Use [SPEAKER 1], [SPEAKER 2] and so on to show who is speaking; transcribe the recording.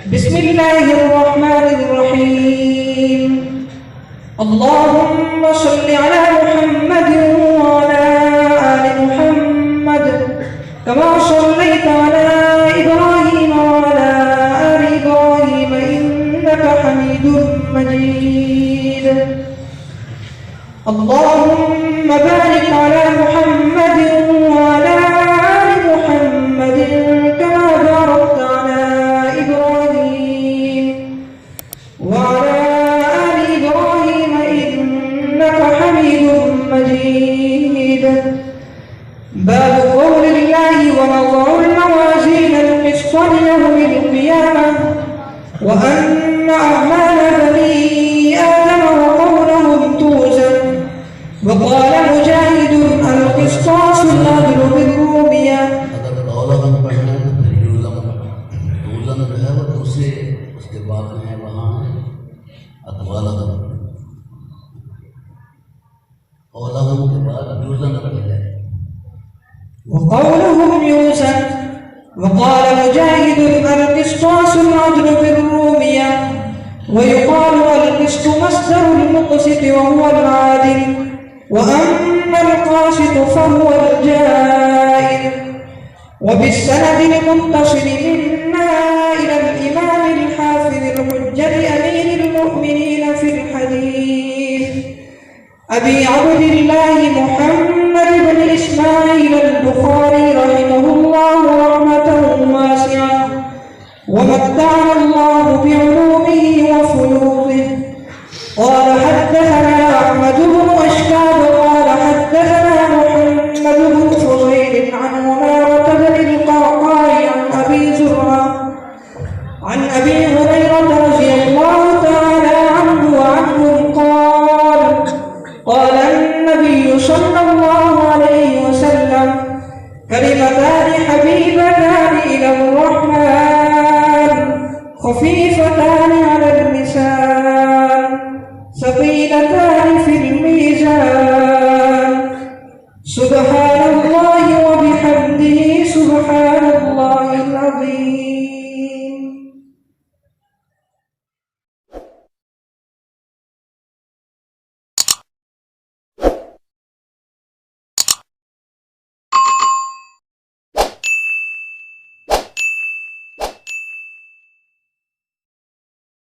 [SPEAKER 1] بسم الله الرحمن الرحيم. اللهم صل على محمد وعلى آل محمد كما صليت على إبراهيم وعلى آل إبراهيم إنك حميد مجيد. اللهم بارك على محمد وعلى آل محمد كما باركت على إبراهيم وعلى آل إبراهيم إنك حميد مجيد. باب قول الله ونضع الموازين القسط ليوم القيامة وأن أعمال بني آدم وقولهم توزن. وقال مجاهد القسطاس العدل بالرومية.
[SPEAKER 2] अगर कौलहम पढ़ना है तो फिर यूज़म पढ़ना। यूज़म जो है वो दूसरे उसके बाद में है वहाँ अतवालहम। कौलहम के बाद यूज़म पढ़ जाए।
[SPEAKER 1] وقولهم يوزن. وقال مجاهد القسطاس العدل بالرومية. ويقال القسط مصدر المقسط وهو العادل، وأما القاسط فهو الجائر. وبالسند المتصل منا إلى الإمام الحافظ الحجة أمير المؤمنين في الحديث أبي عبد الله محمد بن إسماعيل البخاري رحمه الله رحمة واسعة ومتعنا الله بعلومه وفيوضه. قال حدثنا أحمد بن أشكاب قال حدثنا محمد بن فضيل عن عمارة بن القعقاع عن أبي زرعة عن أبي هريرة رضي الله تعالى عنه وعنهم قال النبي صلى الله عليه وسلم: كلمتان حبيبتان إلى الرحمن خفيفتان على اللسان ثقيلتان في الميزان سبحان الله وبحمده سبحان الله العظيم.